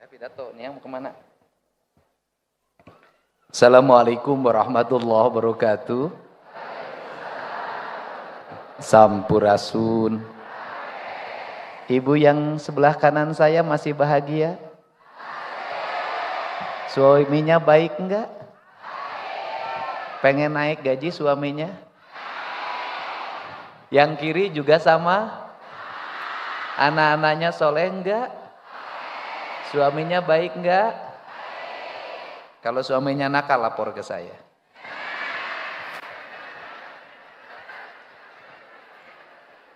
pidato, nih yang mau kemana? Assalamualaikum warahmatullahi wabarakatuh. Sampurasun. Ibu yang sebelah kanan saya masih bahagia? Suaminya baik enggak? Pengen naik gaji suaminya? Yang kiri juga sama? Anak-anaknya soleh enggak? Suaminya baik enggak? Kalau suaminya nakal lapor ke saya.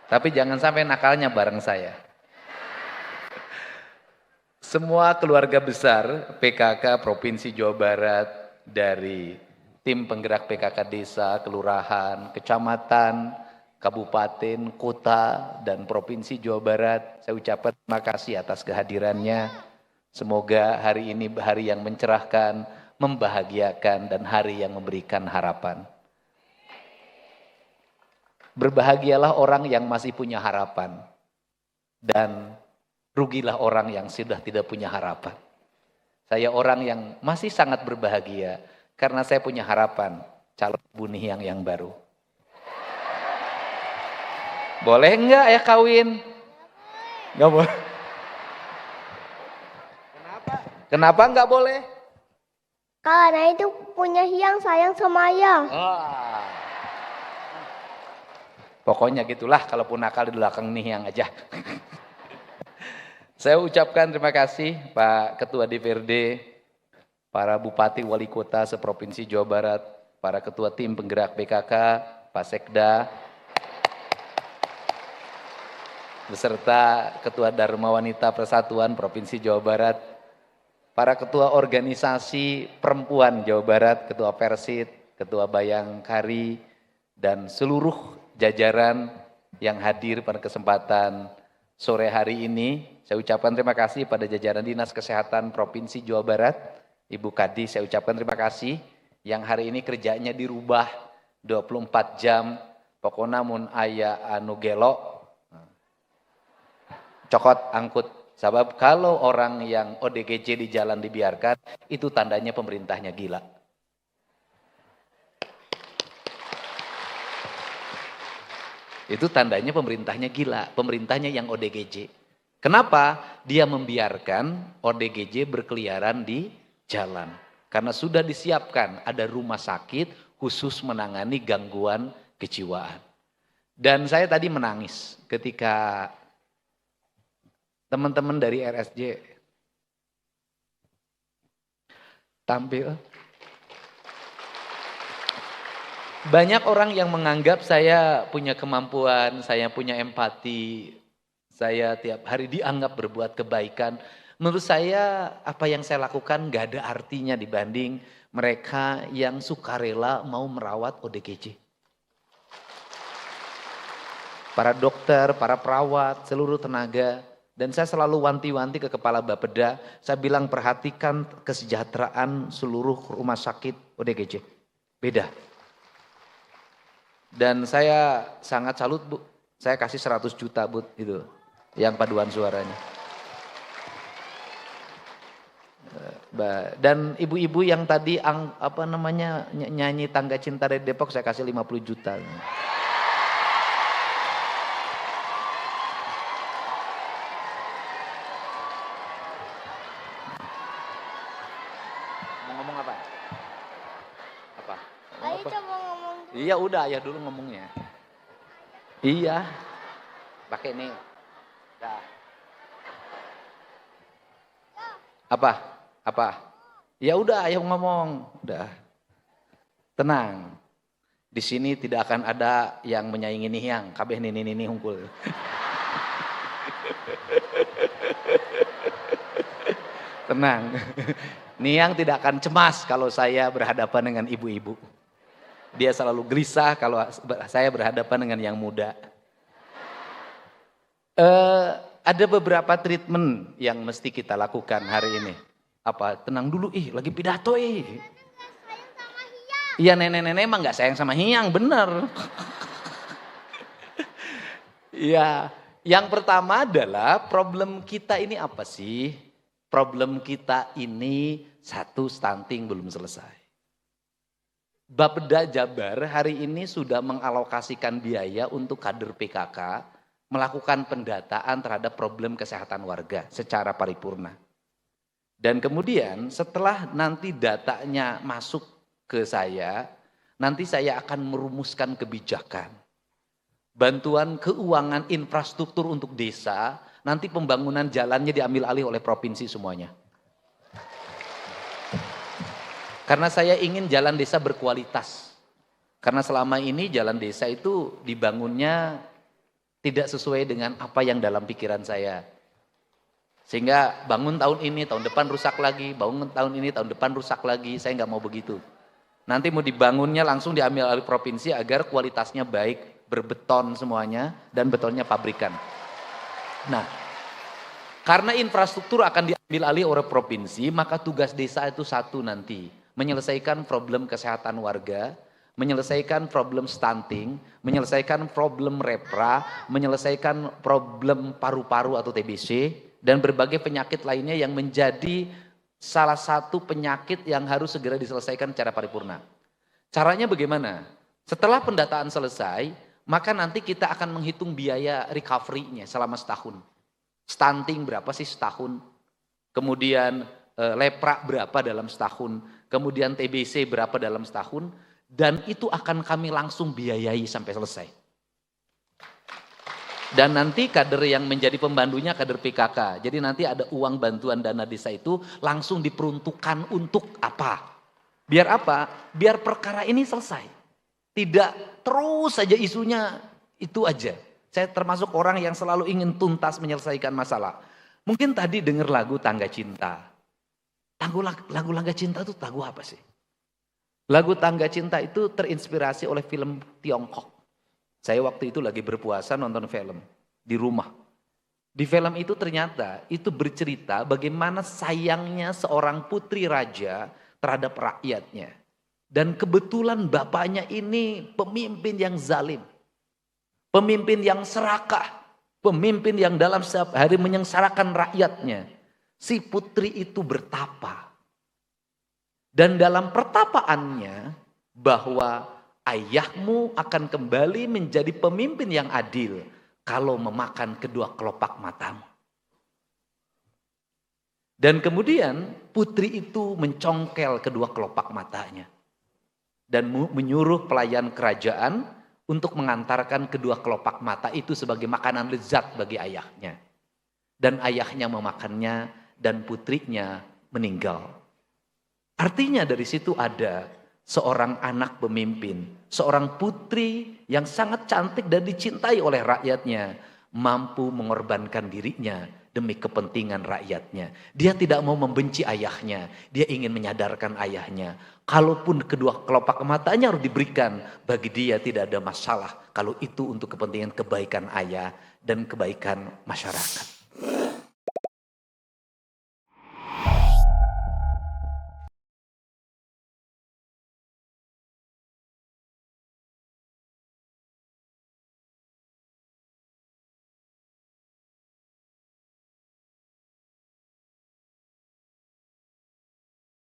Tapi jangan sampai nakalnya bareng saya. Semua keluarga besar PKK Provinsi Jawa Barat, dari tim penggerak PKK desa, kelurahan, kecamatan, kabupaten, kota, dan Provinsi Jawa Barat, saya ucapkan terima kasih atas kehadirannya. Semoga hari ini hari yang mencerahkan, membahagiakan, dan hari yang memberikan harapan. Berbahagialah orang yang masih punya harapan, dan rugilah orang yang sudah tidak punya harapan. Saya orang yang masih sangat berbahagia karena saya punya harapan calon Ibu Nihyang yang baru. Boleh enggak ya kawin? Enggak boleh. Kenapa enggak boleh? Karena itu punya Hyang sayang sama Ayah. Pokoknya gitulah, kalaupun nakal di belakang Nihyang aja. Saya ucapkan terima kasih Pak Ketua DPRD, para Bupati Wali Kota seprovinsi Jawa Barat, para Ketua Tim Penggerak PKK, Pak Sekda, beserta Ketua Dharma Wanita Persatuan Provinsi Jawa Barat, para Ketua Organisasi Perempuan Jawa Barat, Ketua Persit, Ketua Bayangkari, dan seluruh jajaran yang hadir pada kesempatan sore hari ini. Saya ucapkan terima kasih pada jajaran Dinas Kesehatan Provinsi Jawa Barat, Ibu Kadis, saya ucapkan terima kasih yang hari ini kerjanya dirubah 24 jam, pokoknya mun aya anu gelo, cokot angkut. Sebab kalau orang yang ODGJ di jalan dibiarkan, itu tandanya pemerintahnya gila. Itu tandanya pemerintahnya gila, pemerintahnya yang ODGJ. Kenapa? Dia membiarkan ODGJ berkeliaran di jalan. Karena sudah disiapkan, ada rumah sakit khusus menangani gangguan kejiwaan. Dan saya tadi menangis ketika teman-teman dari RSJ tampil. Banyak orang yang menganggap saya punya kemampuan, saya punya empati, saya tiap hari dianggap berbuat kebaikan. Menurut saya apa yang saya lakukan gak ada artinya dibanding mereka yang sukarela mau merawat ODGJ. Para dokter, para perawat, seluruh tenaga. Dan saya selalu wanti-wanti ke Kepala Bapeda, saya bilang perhatikan kesejahteraan seluruh rumah sakit ODGJ. Beda. Dan saya sangat salut Bu, saya kasih 100 juta Bu itu, yang paduan suaranya. Dan ibu-ibu yang tadi nyanyi Tangga Cinta dari Depok, saya kasih 50 juta. Mau ngomong apa? Apa? Ayo coba ngomong. Iya udah, ayah dulu ngomongnya. Iya. Pakai nih. Dah. Apa? Ya udah, ayah ngomong. Udah. Tenang. Di sini tidak akan ada yang menyaingi Nihyang. Kabeh nini hungkul. Tenang. Nihyang tidak akan cemas kalau saya berhadapan dengan ibu-ibu. Dia selalu gelisah kalau saya berhadapan dengan yang muda. Ada beberapa treatment yang mesti kita lakukan hari ini. Apa? Tenang dulu, lagi pidato Iya, nenek-nenek emang gak sayang sama Hyang, bener. Iya, yang pertama adalah problem kita ini apa sih? problem kita ini satu, stunting belum selesai. Bapeda Jabar hari ini sudah mengalokasikan biaya untuk kader PKK melakukan pendataan terhadap problem kesehatan warga secara paripurna. Dan kemudian setelah nanti datanya masuk ke saya, nanti saya akan merumuskan kebijakan. Bantuan keuangan infrastruktur untuk desa, nanti pembangunan jalannya diambil alih oleh provinsi semuanya. Karena saya ingin jalan desa berkualitas. Karena selama ini jalan desa itu dibangunnya tidak sesuai dengan apa yang dalam pikiran saya. Sehingga bangun tahun ini, tahun depan rusak lagi, bangun tahun ini, tahun depan rusak lagi. Saya nggak mau begitu. Nanti mau dibangunnya langsung diambil alih provinsi agar kualitasnya baik, berbeton semuanya, dan betonnya pabrikan. Nah, karena infrastruktur akan diambil alih oleh provinsi, maka tugas desa itu satu nanti. Menyelesaikan problem kesehatan warga, menyelesaikan problem stunting, menyelesaikan problem repra, menyelesaikan problem paru-paru atau TBC, dan berbagai penyakit lainnya yang menjadi salah satu penyakit yang harus segera diselesaikan secara paripurna. Caranya bagaimana? Setelah pendataan selesai, maka nanti kita akan menghitung biaya recovery-nya selama setahun. Stunting berapa sih setahun? Kemudian lepra berapa dalam setahun? Kemudian TBC berapa dalam setahun? Dan itu akan kami langsung biayai sampai selesai. Dan nanti kader yang menjadi pembantunya kader PKK. Jadi nanti ada uang bantuan dana desa itu langsung diperuntukkan untuk apa? Biar apa? Biar perkara ini selesai. Tidak terus saja isunya itu aja. Saya termasuk orang yang selalu ingin tuntas menyelesaikan masalah. Mungkin tadi dengar lagu Tangga Cinta. Lagu Tangga Cinta itu lagu apa sih? Lagu Tangga Cinta itu terinspirasi oleh film Tiongkok. Saya waktu itu lagi berpuasa nonton film di rumah. Di film itu ternyata itu bercerita bagaimana sayangnya seorang putri raja terhadap rakyatnya. Dan kebetulan bapaknya ini pemimpin yang zalim. Pemimpin yang serakah. Pemimpin yang dalam setiap hari menyengsarakan rakyatnya. Si putri itu bertapa. Dan dalam pertapaannya bahwa ayahmu akan kembali menjadi pemimpin yang adil kalau memakan kedua kelopak matamu. Dan kemudian putri itu mencongkel kedua kelopak matanya. Dan menyuruh pelayan kerajaan untuk mengantarkan kedua kelopak mata itu sebagai makanan lezat bagi ayahnya. Dan ayahnya memakannya dan putrinya meninggal. Artinya dari situ ada seorang anak pemimpin, seorang putri yang sangat cantik dan dicintai oleh rakyatnya, mampu mengorbankan dirinya demi kepentingan rakyatnya. Dia tidak mau membenci ayahnya, dia ingin menyadarkan ayahnya. Kalaupun kedua kelopak matanya harus diberikan, bagi dia tidak ada masalah kalau itu untuk kepentingan kebaikan ayah dan kebaikan masyarakat.